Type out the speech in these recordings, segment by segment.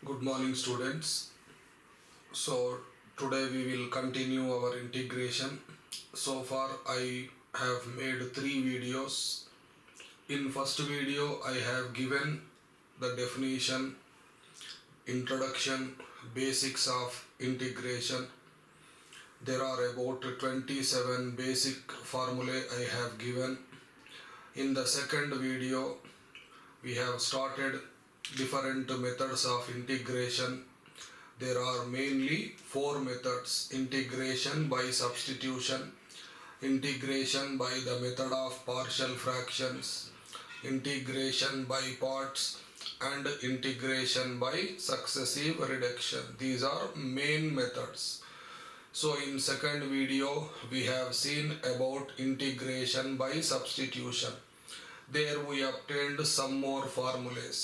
Good morning, students. So today we will continue our integration. So far I have made 3 videos. In first video I have given the definition, introduction, basics of integration. There are about 27 basic formulae I have given. In the second video we have started different methods of integration. There are mainly 4 methods: integration by substitution, integration by the method of partial fractions, integration by parts, and integration by successive reduction. These are main methods. So in second video we have seen about integration by substitution. There we obtained some more formulas.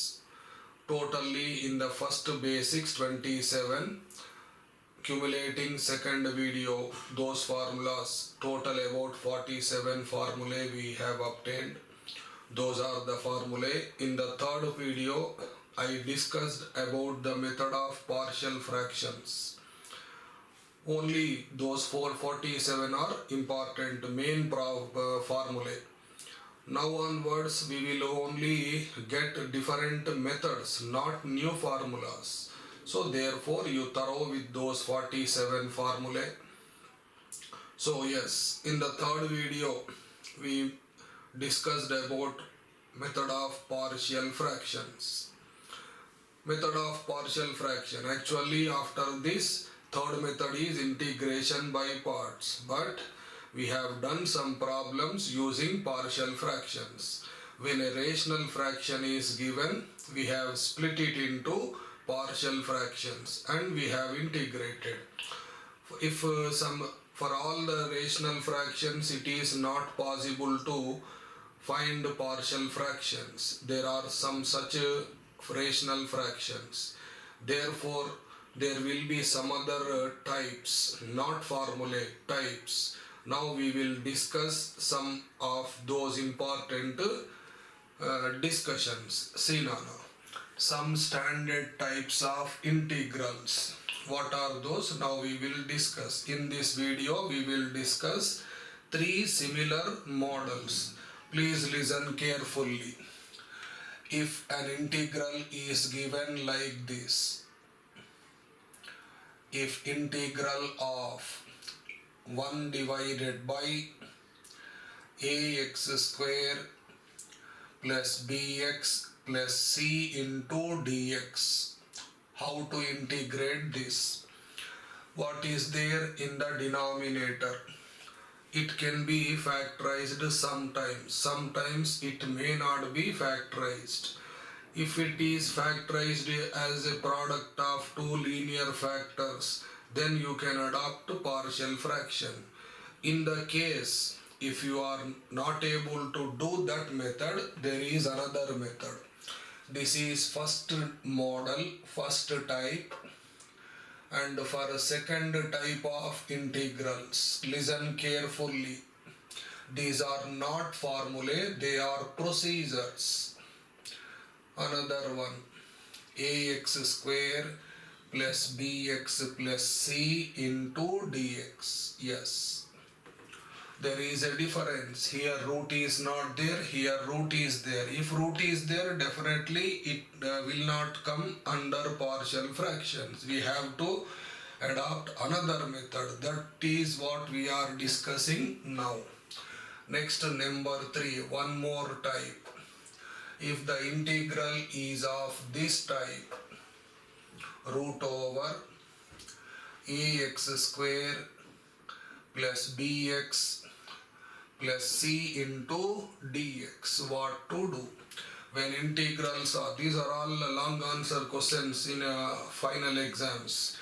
Totally in the first basics 27, accumulating second video, those formulas, total about 47 formulae we have obtained. Those are the formulae. In the third video I discussed about the method of partial fractions. Only those 447 are important main formulae. Now onwards we will only get different methods, not new formulas. So therefore you thorough with those 47 formulae. So yes, in the third video we discussed about method of partial fractions. Method of partial fraction. Actually after this, third method is integration by parts. But we have done some problems using partial fractions. When a rational fraction is given, we have split it into partial fractions and we have integrated. If for all the rational fractions it is not possible to find partial fractions. There are some such rational fractions. Therefore, there will be some other types, not formulae, types. Now we will discuss some of those important discussions. See now, some standard types of integrals. What are those? Now we will discuss. In this video we will discuss 3 similar models. Please listen carefully. If an integral is given like this, if integral of 1 divided by ax square plus bx plus c into dx. How to integrate this? What is there in the denominator? It can be factorized sometimes. Sometimes it may not be factorized. If it is factorized as a product of 2 linear factors, then you can adopt partial fraction. In the case if you are not able to do that method, there is another method. This is first model, first type. And for a second type of integrals, listen carefully. These are not formulae, they are procedures. Another one, ax square plus bx plus c into dx. Yes, there is a difference. Here root is not there, here root is there. If root is there, definitely it will not come under partial fractions. We have to adopt another method. That is what we are discussing now. Next, number 3, one more type. If the integral is of this type, root over ax square plus bx plus c into dx. What to do? When integrals are, these are all long answer questions in final exams.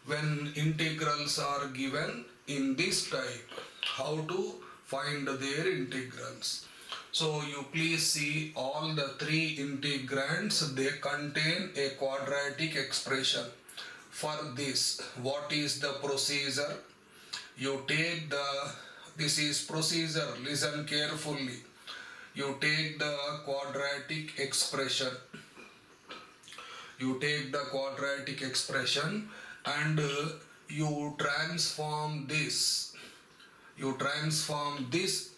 When integrals are given in this type, how to find their integrals? So you please see all the 3 integrands, they contain a quadratic expression. For this, what is the procedure? You take this is procedure, listen carefully. You take the quadratic expression, You take the quadratic expression and you transform this. You transform this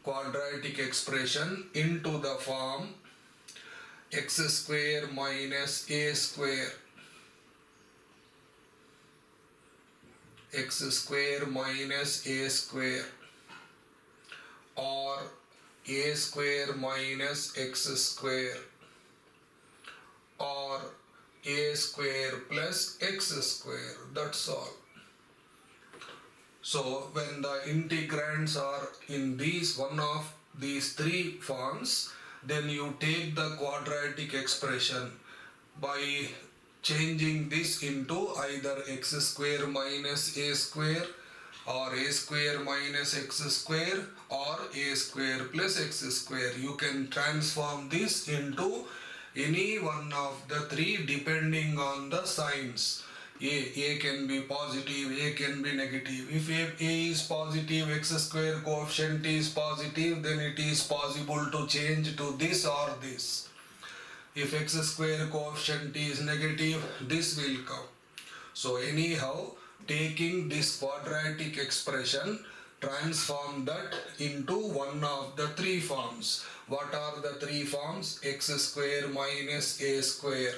quadratic expression into the form x square minus a square, x square minus a square, or a square minus x square, or a square plus x square. That's all. So when the integrands are in one of these three forms, then you take the quadratic expression by changing this into either x square minus a square, or a square minus x square, or a square plus x square. You can transform this into any one of the three depending on the signs. A can be positive, A can be negative. If A is positive, x square coefficient is positive, then it is possible to change to this or this. If x square coefficient is negative, this will come. So anyhow, taking this quadratic expression, transform that into one of the three forms. What are the three forms? X square minus a square,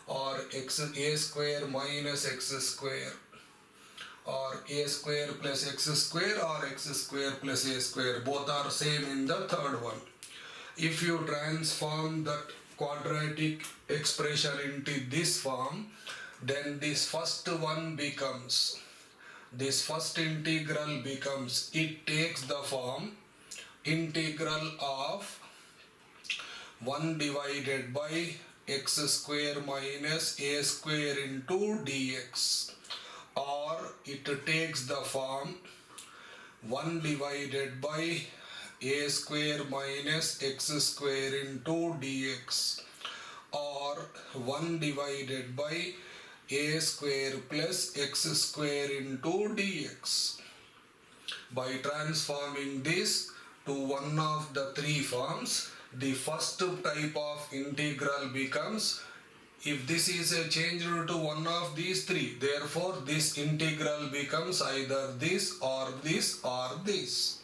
or a square minus x square, or a square plus x square, or x square plus a square. Both are same in the third one. If you transform that quadratic expression into this form, then this first one becomes, this first integral becomes, it takes the form integral of 1 divided by x square minus a square into dx, or it takes the form 1 divided by a square minus x square into dx, or 1 divided by a square plus x square into dx. By transforming this to one of the three forms, the first type of integral becomes, if this is changed to one of these three, therefore this integral becomes either this or this or this.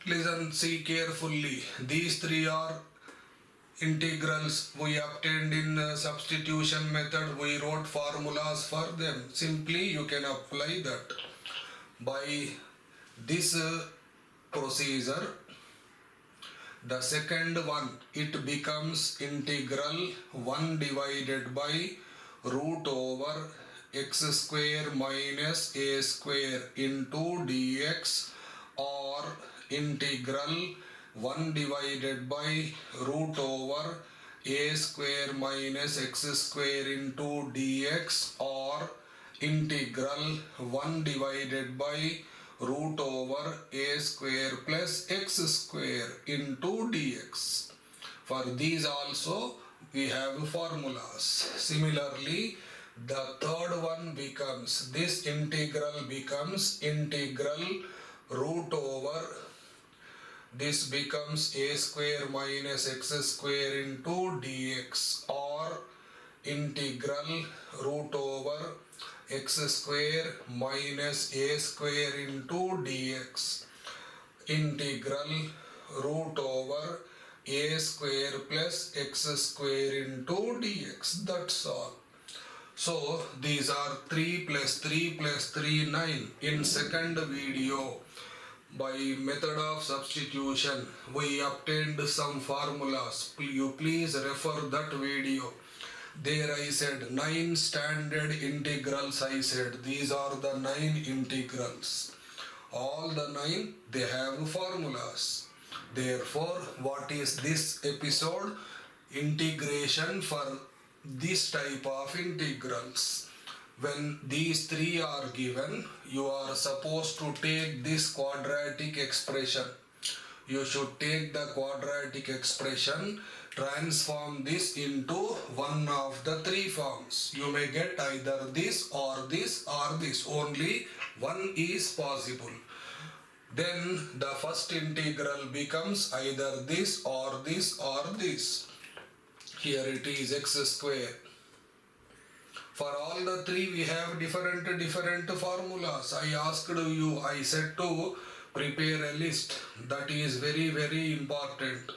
Listen, see carefully. These three are integrals we obtained in substitution method. We wrote formulas for them. Simply you can apply that. By this procedure, the second one, it becomes integral 1 divided by root over x square minus a square into dx, or integral 1 divided by root over a square minus x square into dx, or integral 1 divided by root over a square plus x square into dx. For these also we have formulas. Similarly, the third one becomes, this integral becomes integral root over, this becomes a square minus x square into dx, or integral root over x square minus a square into dx, integral root over a square plus x square into dx. That's all. So these are 3 plus 3 plus 3, 9. In second video, by method of substitution, we obtained some formulas. You please refer that video. There I said 9 standard integrals. I said these are the 9 integrals. All the 9, they have formulas. Therefore, what is this episode? Integration for this type of integrals. When these three are given, you are supposed to take this quadratic expression. You should take the quadratic expression, transform this into one of the three forms. You may get either this or this or this. Only one is possible. Then the first integral becomes either this or this or this. Here it is x square. For all the three we have different formulas. I asked you, I said to prepare a list. That is very important.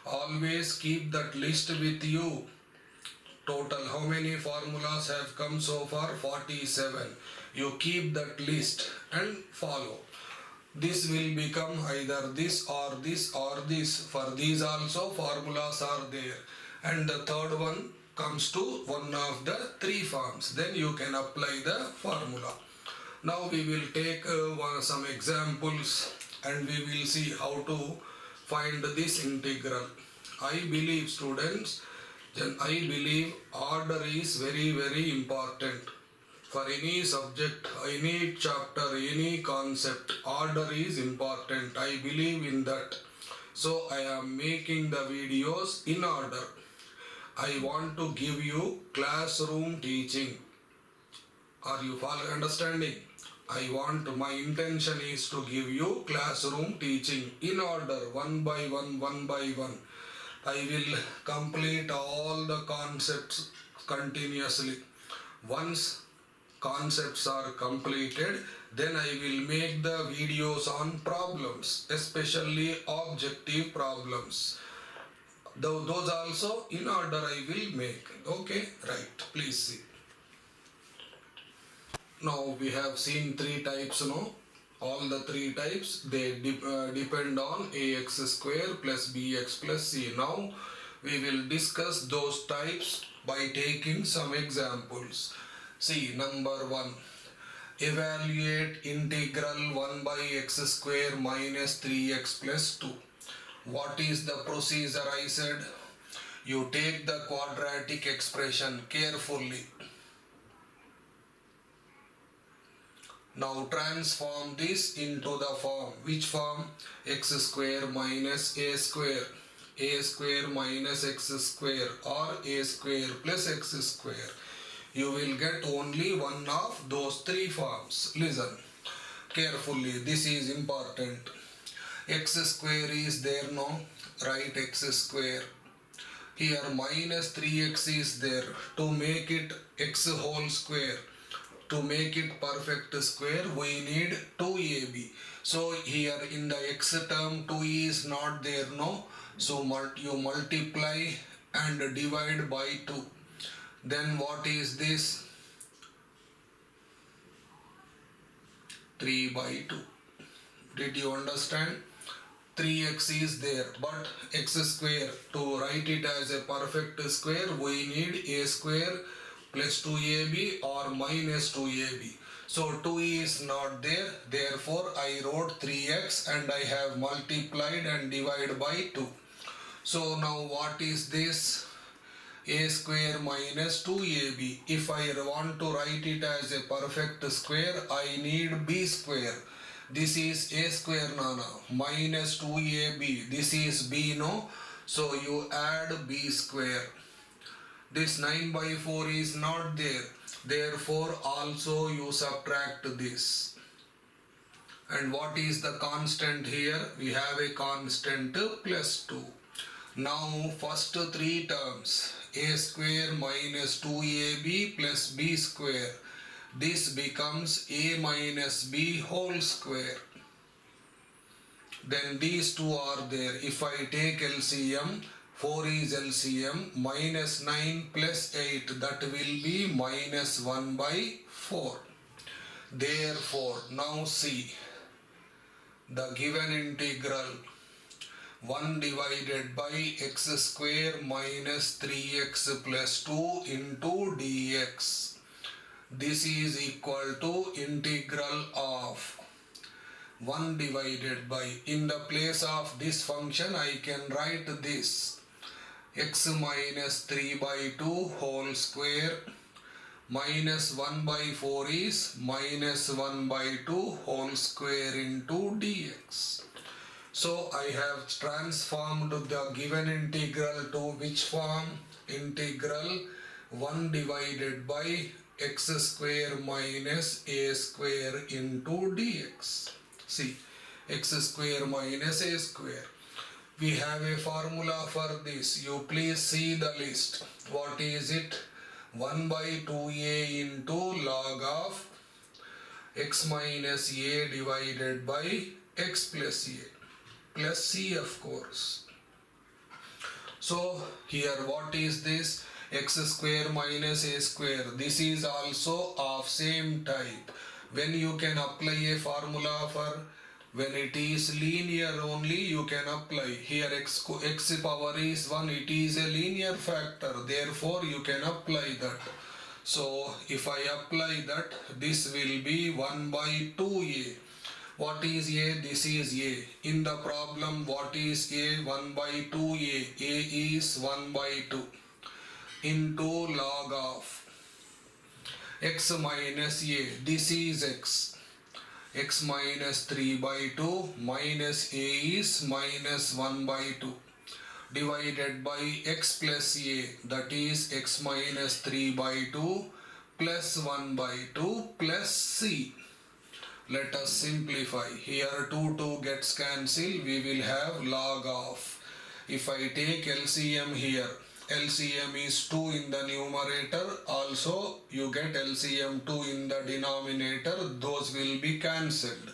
Always keep that list with you. Total how many formulas have come so far? 47. You keep that list and follow. This will become either this or this or this. For these also formulas are there. And the third one comes to one of the three forms. Then you can apply the formula. Now we will take some examples and we will see how to find this integral. I believe students, I believe order is very important. For any subject, any chapter, any concept, order is important. I believe in that. So I am making the videos in order. I want to give you classroom teaching. Are you understanding? My intention is to give you classroom teaching in order, one by one. I will complete all the concepts continuously. Once concepts are completed, then I will make the videos on problems, especially objective problems. Those also in order I will make. Okay, right. Please see. Now we have seen three types, no? All the three types, they depend on ax square plus bx plus c. Now we will discuss those types by taking some examples. See, number 1. Evaluate integral 1 by x square minus 3x plus 2. What is the procedure? I said you take the quadratic expression carefully. Now transform this into the form. Which form? X square minus a square. A square minus x square or a square plus x square. You will get only one of those three forms. Listen carefully. This is important. X square is there, no? Write x square. Here minus 3x is there. To make it x whole square, to make it perfect square, we need 2ab. So here in the x term 2 is not there, no? So you multiply and divide by 2. Then what is this? 3 by 2. Did you understand? 3x is there, but x square, to write it as a perfect square, we need a square plus 2ab or minus 2ab. So 2 is not there, therefore I wrote 3x and I have multiplied and divided by 2. So now what is this? A square minus 2ab. If I want to write it as a perfect square, I need b square. This is a square, Nana. Minus 2ab. This is b, no? So you add b square. This 9 by 4 is not there. Therefore also you subtract this. And what is the constant here? We have a constant plus 2. Now first three terms. A square minus 2ab plus b square. This becomes a minus b whole square. Then these two are there. If I take LCM, 4 is LCM, minus 9 plus 8, that will be minus 1 by 4. Therefore, now see, the given integral 1 divided by x square minus 3x plus 2 into dx. This is equal to integral of 1 divided by, in the place of this function I can write this, x minus 3 by 2 whole square minus 1 by 4 is minus 1 by 2 whole square into dx. So I have transformed the given integral to which form? Integral 1 divided by x square minus a square into dx. See, x square minus a square. We have a formula for this. You please see the list. What is it? 1 by 2a into log of x minus a divided by x plus a plus c, of course. So here what is this? X square minus a square. This is also of same type. When you can apply a formula for when it is linear only, you can apply. Here x power is 1, it is a linear factor, therefore you can apply that. So if I apply that, this will be 1 by 2a. What is a? This is a. In the problem, what is a? 1 by 2a. A is 1 by 2 into log of x minus a. This is x. X minus 3 by 2 minus a is minus 1 by 2 divided by x plus a, that is x minus 3 by 2 plus 1 by 2 plus c. Let us simplify. Here 2 gets cancelled. We will have log of. If I take LCM here, LCM is 2 in the numerator. Also you get LCM 2 in the denominator. Those will be cancelled.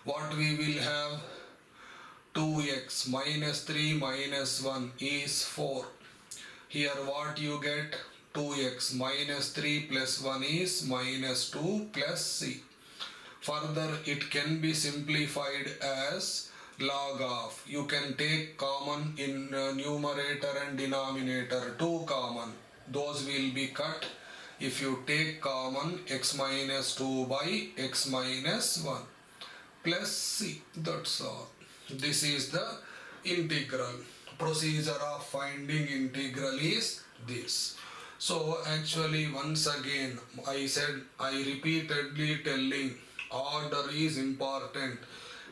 What we will have? 2x minus 3 minus 1 is 4. Here what you get? 2x minus 3 plus 1 is minus 2 plus c. Further, it can be simplified as log of. You can take common in numerator and denominator. 2 common. Those will be cut. If you take common, x minus 2 by x minus 1 plus c. That's all. This is the integral. Procedure of finding integral is this. So actually once again I repeatedly telling order is important.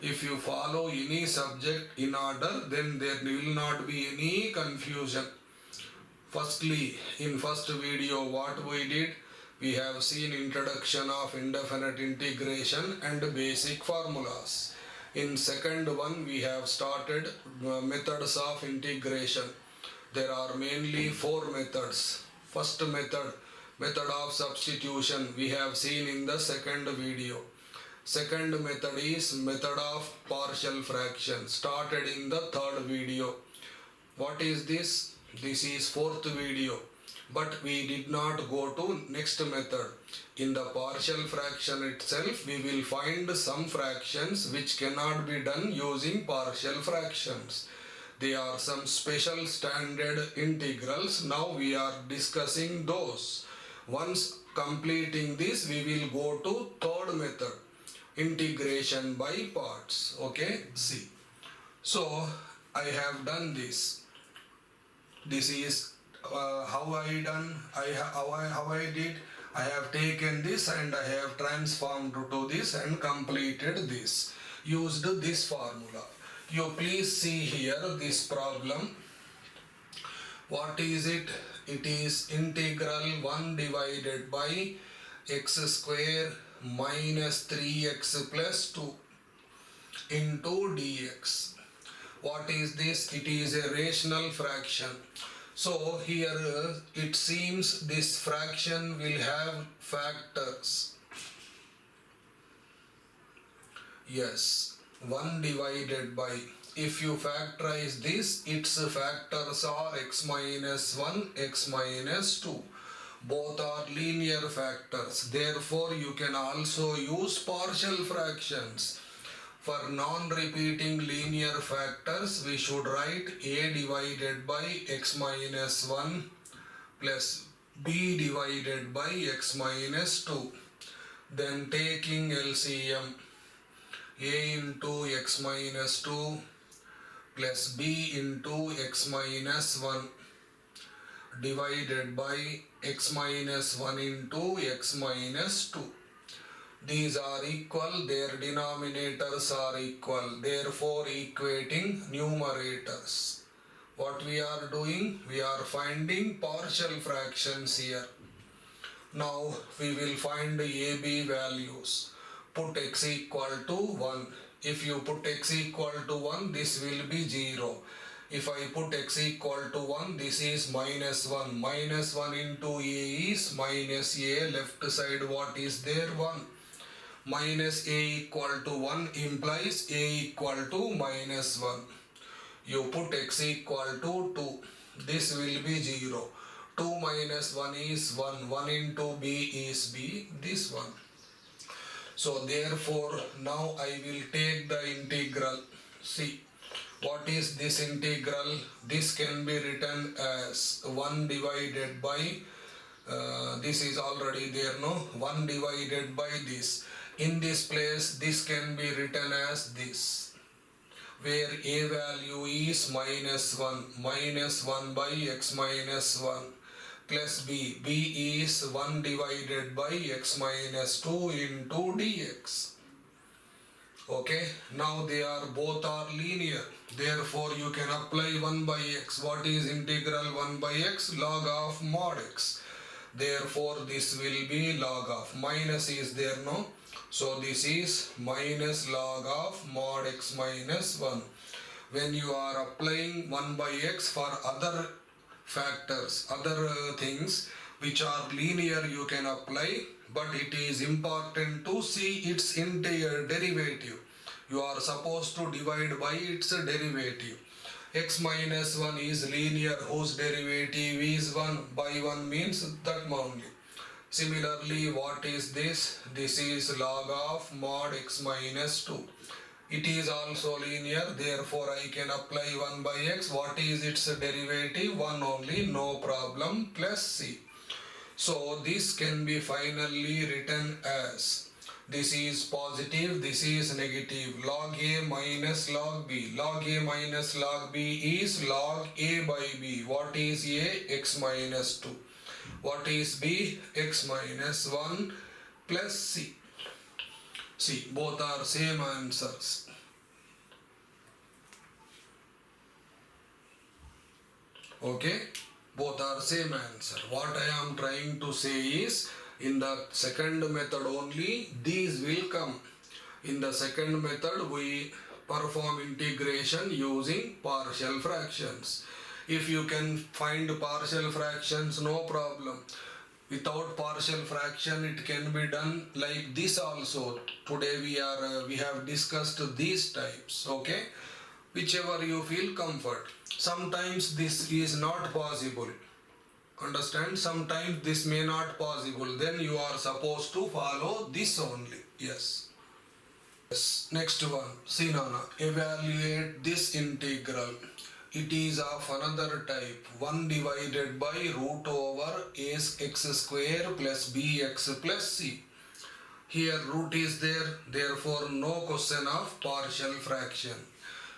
If you follow any subject in order, then there will not be any confusion. Firstly, in first video what we did, we have seen introduction of indefinite integration and basic formulas. In second one we have started methods of integration. There are mainly 4 methods. First method of substitution, we have seen in the second video. Second method is method of partial fraction, started in the third video. What is this? This is fourth video. But we did not go to next method. In the partial fraction itself, we will find some fractions which cannot be done using partial fractions. They are some special standard integrals. Now we are discussing those. Once completing this, we will go to third method, integration by parts. Okay, see. So I have done this. This is how I done. How I did. I have taken this and I have transformed to this and completed this. Used this formula. You please see here this problem. What is it? It is integral 1 divided by x square minus 3x plus 2 into dx. What is this? It is a rational fraction. So here it seems this fraction will have factors. Yes, 1 divided by, if you factorize this, its factors are x minus 1, x minus 2. Both are linear factors. Therefore, you can also use partial fractions. For non-repeating linear factors, we should write a divided by x minus 1 plus b divided by x minus 2. Then taking LCM, a into x minus 2 plus b into x minus 1 divided by x minus 1 into x minus 2. These are equal, their denominators are equal, therefore equating numerators. What we are doing? We are finding partial fractions here. Now we will find AB values. Put x equal to 1. If you put x equal to 1, this will be 0. If I put x equal to 1, this is minus 1. Minus 1 into a is minus a. Left side what is there? 1. Minus a equal to 1 implies a equal to minus 1. You put x equal to 2. This will be 0. 2 minus 1 is 1. 1 into b is b. This one. So therefore now I will take the integral. See, what is this integral? This can be written as 1 divided by, this is already there, no? 1 divided by this. In this place, this can be written as this, where a value is minus 1. Minus 1 by x minus 1 plus b. b is 1 divided by x minus 2 into dx. Okay, now they are both are linear. Therefore, you can apply 1 by x. What is integral 1 by x? Log of mod x. Therefore, this will be log of. Minus is there, no? So, this is minus log of mod x minus 1. When you are applying 1 by x for other factors, other things which are linear, you can apply, but it is important to see its entire derivative. You are supposed to divide by its derivative. X minus 1 is linear, whose derivative is 1 by 1 means that only. Similarly, what is this? This is log of mod x minus 2. It is also linear, therefore I can apply 1 by x. What is its derivative? 1 only, no problem, plus c. So this can be finally written as, this is positive, this is negative. Log a minus log b. Log a minus log b is log a by b. What is a? X minus 2. What is b? X minus 1 plus c. See, both are same answers. Okay, both are same answer. What I am trying to say is, in the second method only these will come. In the second method we perform integration using partial fractions. If you can find partial fractions, no problem. Without partial fraction it can be done like this also. Today we have discussed these types. Okay, whichever you feel comfort. Sometimes this is not possible. Understand? Sometimes this may not possible. Then you are supposed to follow this only. Yes. Yes. Next one. See Nana. Evaluate this integral. It is of another type. 1 divided by root over x square plus bx plus c. Here root is there. Therefore no question of partial fraction.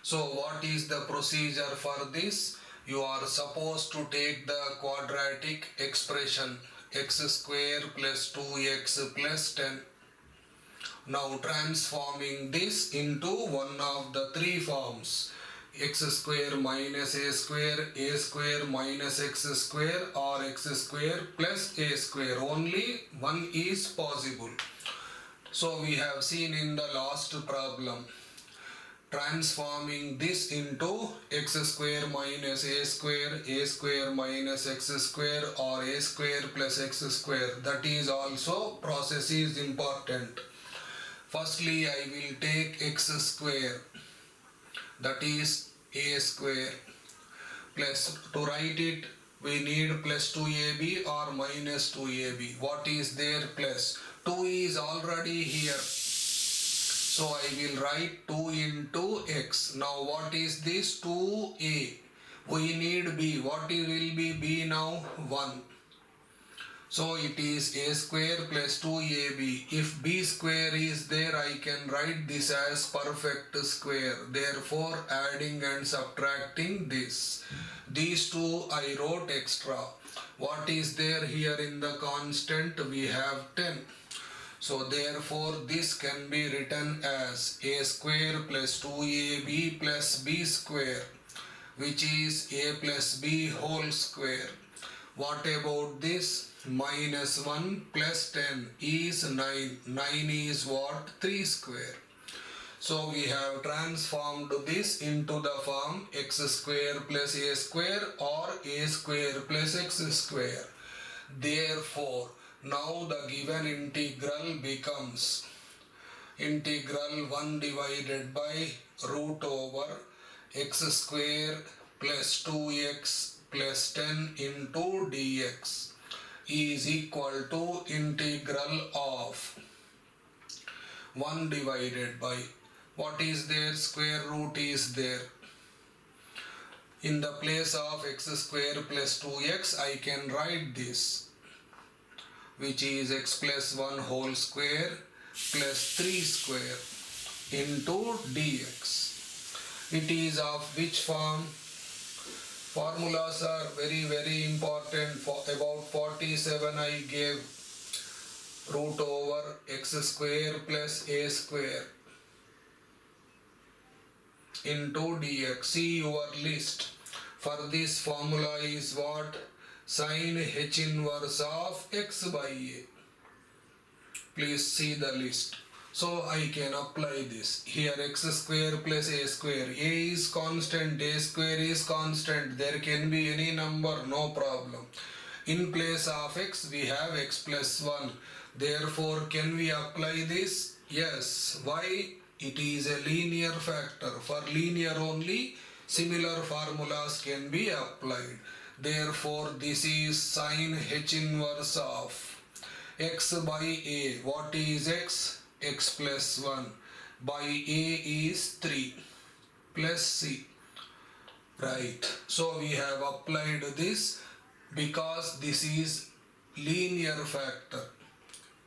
So what is the procedure for this? You are supposed to take the quadratic expression x square plus 2x plus 10. Now transforming this into one of the three forms, x square minus a square minus x square, or x square plus a square. Only one is possible. So we have seen in the last problem, transforming this into x square minus a square minus x square, or a square plus x square. That is also process is important. Firstly, I will take x square, that is a square, plus, to write it we need plus 2ab or minus 2ab. What is there? Plus 2 is already here. So I will write 2 into x. Now what is this? 2a. We need b. What will be b now? 1. So it is a square plus 2ab. If b square is there, I can write this as perfect square. Therefore adding and subtracting this. These two I wrote extra. What is there here in the constant? We have 10. So therefore this can be written as a square plus 2ab plus b square, which is a plus b whole square. What about this? Minus 1 plus 10 is 9. 9 is what? 3 square. So we have transformed this into the form x square plus a square or a square plus x square. Therefore, now the given integral becomes integral 1 divided by root over x square plus 2x plus 10 into dx is equal to integral of 1 divided by, what is there, square root is there. In the place of x square plus 2x I can write this, which is x plus 1 whole square plus 3 square into dx. It is of which form? Formulas are very important. For about 47 I gave root over x square plus a square into dx. See your list. For this formula is what? Sin h inverse of x by a. Please see the list. So I can apply this. Here x square plus a square. A is constant, a square is constant. There can be any number, no problem. In place of x we have x plus 1. Therefore, can we apply this? Yes. Why? It is a linear factor. For linear only, similar formulas can be applied. Therefore, this is sin h inverse of x by a. What is x? X plus 1 by a is 3 plus c. Right. So we have applied this because this is linear factor.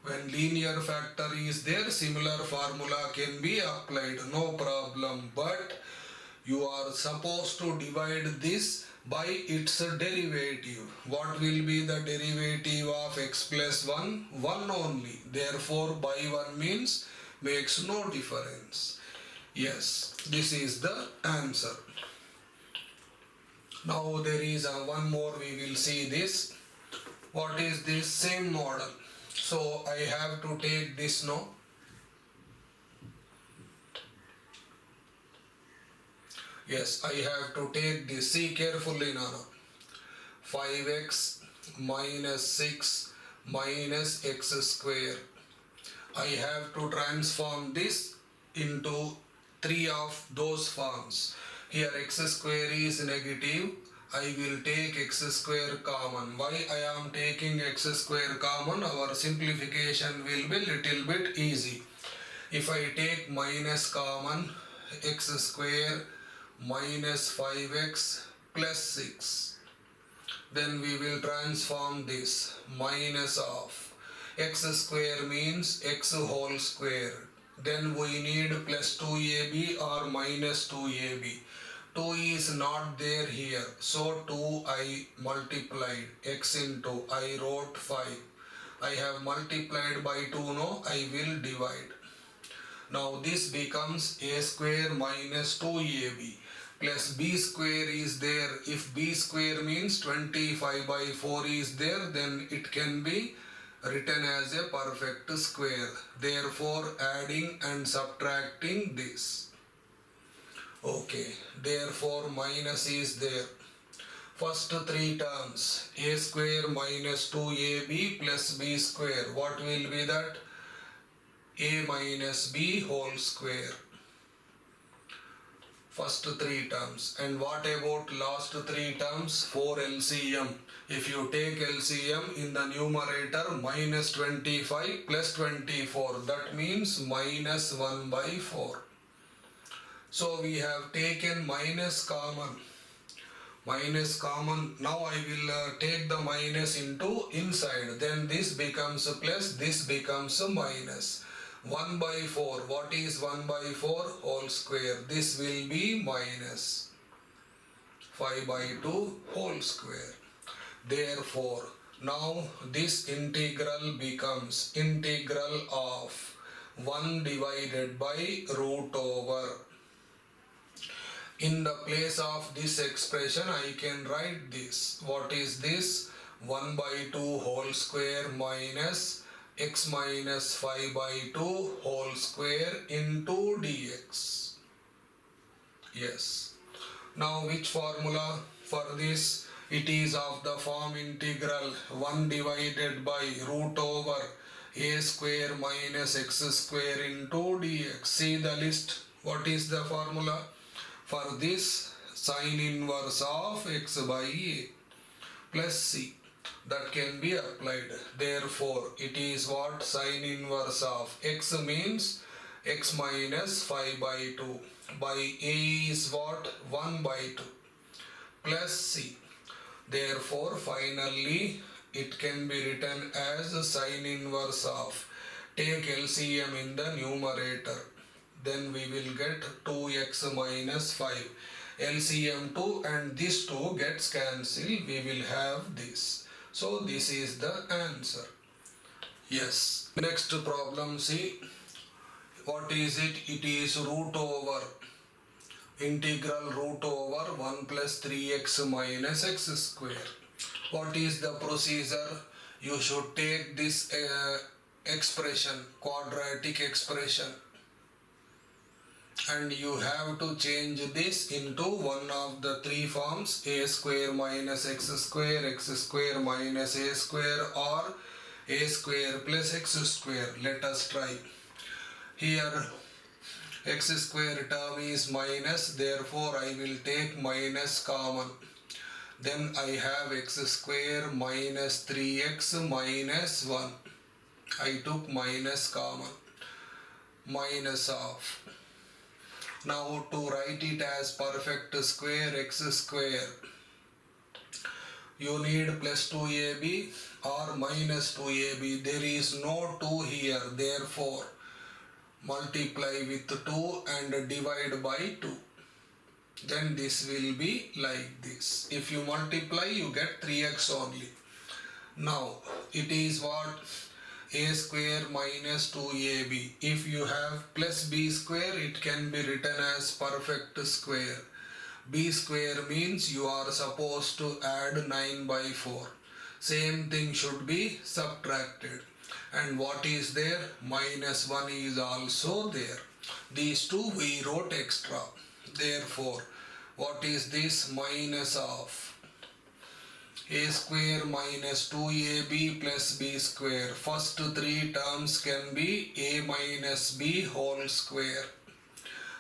When linear factor is there, similar formula can be applied, no problem. But you are supposed to divide this by its derivative. What will be the derivative of x plus 1? 1 only. Therefore, by 1 means makes no difference. Yes, this is the answer. Now there is one more, we will see this. What is this? Same model. So I have to take this now. Yes, I have to take this. See carefully now. 5x minus 6 minus x square. I have to transform this into 3 of those forms. Here x square is negative. I will take x square common. Why I am taking x square common? Our simplification will be little bit easy. If I take minus common, x square minus 5x plus 6. Then we will transform this. Minus of x square means x whole square. Then we need plus 2ab or minus 2ab. 2 is not there here. So 2 I multiplied. X into I wrote 5. I have multiplied by 2 no. I will divide. Now this becomes a square minus 2ab. Plus b square is there. If b square means 25 by 4 is there, then it can be written as a perfect square. Therefore, adding and subtracting this. Okay, therefore minus is there. First 3 terms, a square minus 2ab plus b square. What will be that? A minus b whole square. First 3 terms. And what about last 3 terms? 4 LCM. If you take LCM in the numerator, minus 25 plus 24. That means minus 1 by 4. So we have taken minus common. Minus common. Now I will take the minus into inside. Then this becomes a plus, this becomes a minus. 1 by 4. What is 1 by 4? Whole square. This will be minus 5 by 2 whole square. Therefore, now this integral becomes integral of 1 divided by root over. In the place of this expression, I can write this. What is this? 1 by 2 whole square minus x minus 5 by 2 whole square into dx. Yes. Now which formula for this? It is of the form integral 1 divided by root over a square minus x square into dx. See the list. What is the formula? For this, sine inverse of x by a plus c. That can be applied. Therefore, it is what? Sine inverse of x means x minus 5 by 2 by a is what? 1 by 2 plus c. Therefore, finally, it can be written as sine inverse of. Take LCM in the numerator. Then we will get 2x minus 5. LCM 2 and this 2 gets cancelled. We will have this. So this is the answer. Yes. Next problem, see. What is it? It is root over integral root over 1 plus 3x minus x square. What is the procedure? You should take this expression, quadratic expression, and you have to change this into one of the three forms: a square minus x square minus a square, or a square plus x square. Let us try. Here x square term is minus, therefore I will take minus common. Then I have x square minus 3x minus 1. I took minus common. Minus of. Now to write it as perfect square x square, you need plus 2ab or minus 2ab. There is no 2 here, therefore multiply with 2 and divide by 2. Then this will be like this. If you multiply, you get 3x only. Now it is what? A square minus 2ab. If you have plus b square, it can be written as perfect square. B square means you are supposed to add 9 by 4. Same thing should be subtracted. And what is there? Minus 1 is also there. These two we wrote extra. Therefore, what is this? Minus of a square minus 2ab plus b square. First three terms can be a minus b whole square.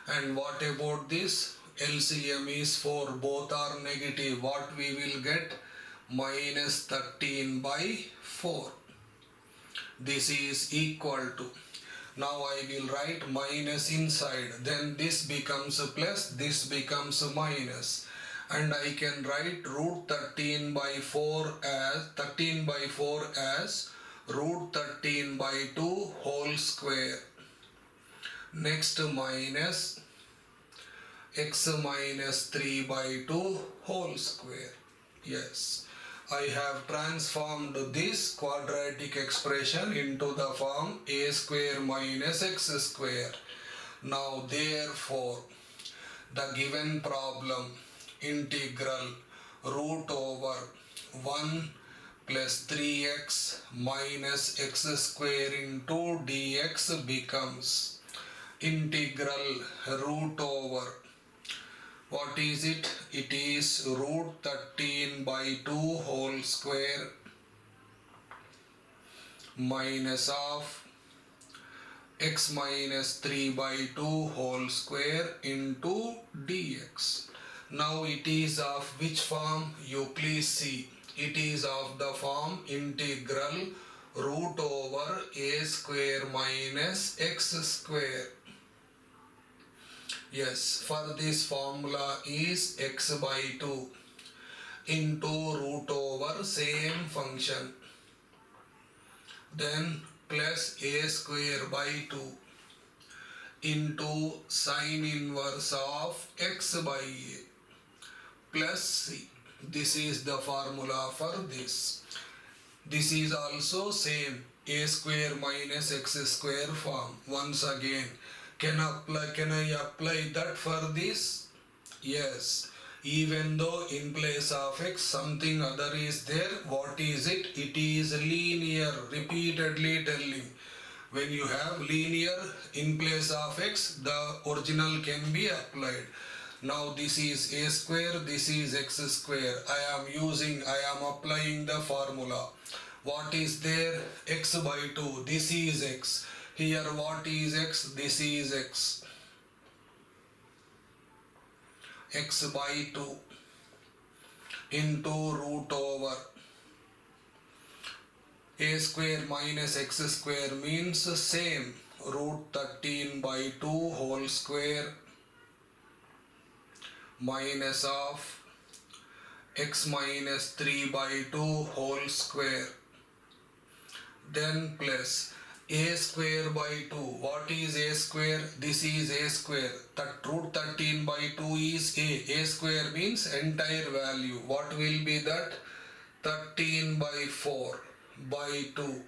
And what about this? LCM is 4. Both are negative. What we will get? Minus 13 by 4. This is equal to. Now I will write minus inside. Then this becomes a plus. This becomes a minus. And I can write root 13 by 4 as root 13 by 2 whole square. Next minus x minus 3 by 2 whole square. Yes, I have transformed this quadratic expression into the form a square minus x square. Now therefore, the given problem, integral root over 1 plus 3x minus x square into dx becomes integral root over, what is it? It is root 13 by 2 whole square minus of x minus 3 by 2 whole square into dx. Now it is of which form? You please see. It is of the form integral root over a square minus x square. Yes, for this formula is x by 2 into root over same function. Then plus a square by 2 into sine inverse of x by a plus c. This is the formula for this. This is also same a square minus x square form. Once again, can I apply that for this? Yes. Even though in place of x something other is there, what is it? It is linear. Repeatedly telling. When you have linear in place of x, the original can be applied. Now this is a square, this is x square. I am applying the formula. What is there? X by 2. This is x. Here what is x? This is x. X by 2 into root over a square minus x square means same, root 13 by 2 whole square minus of x minus 3 by 2 whole square, then plus a square by 2. What is a square? This is a square. That root 13 by 2 is a. A square means entire value. What will be that? 13 by 4 by 2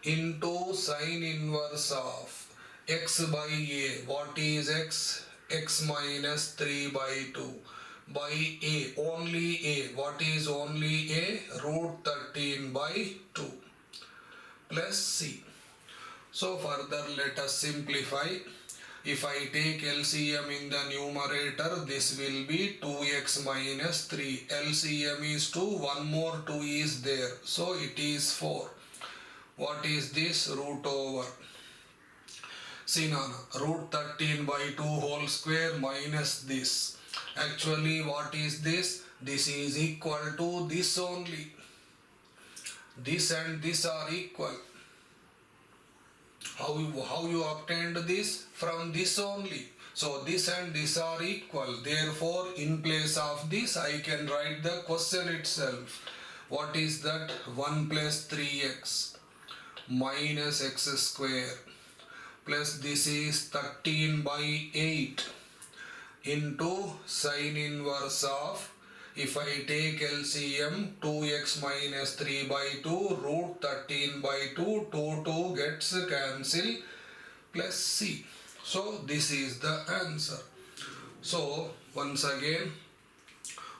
into sine inverse of x by a. What is x? X minus 3 by 2 by a. Only a. What is only a? Root 13 by 2 plus c. So further let us simplify. If I take LCM in the numerator, this will be 2x minus 3. LCM is 2, one more 2 is there. So it is 4. What is this? Root over. See now, root 13 by 2 whole square minus this. Actually what is this? This is equal to this only. This and this are equal. How you obtained this? From this only. So this and this are equal. Therefore, in place of this, I can write the question itself. What is that? 1 plus 3x minus x square plus this is 13 by 8 into sine inverse of, if I take LCM, 2x minus 3 by 2 root 13 by 2, 2 gets cancelled plus c. So this is the answer. So once again,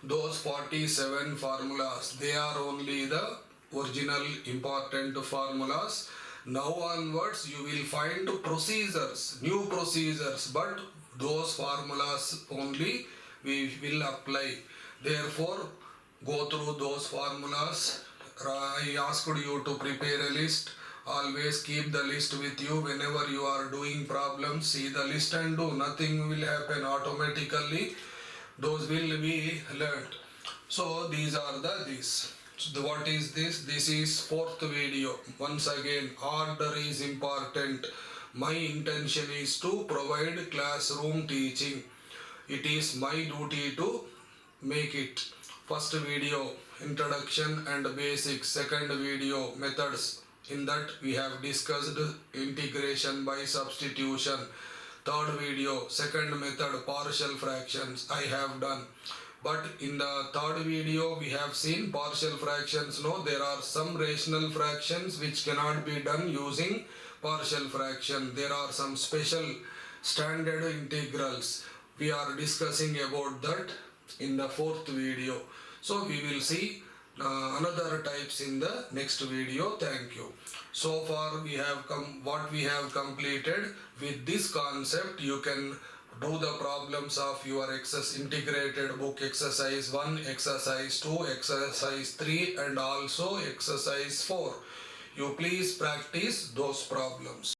those 47 formulas, they are only the original important formulas. Now onwards you will find procedures, new procedures, but those formulas only we will apply. Therefore, go through those formulas. I asked you to prepare a list. Always keep the list with you whenever you are doing problems. See the list and do. Nothing will happen automatically. Those will be learnt. So these are this. So what is this? This is fourth video. Once again, order is important. My intention is to provide classroom teaching. It is my duty to make it. First video, introduction and basics. Second video, methods. In that we have discussed integration by substitution. Third video, second method, partial fractions, I have done. But in the third video we have seen partial fractions. No, there are some rational fractions which cannot be done using partial fraction. There are some special standard integrals. We are discussing about that in the fourth video. So we will see another types in the next video. Thank you. So far we have what we have completed. With this concept you can do the problems of your integrated book, exercise 1, exercise 2, exercise 3 and also exercise 4. You please practice those problems.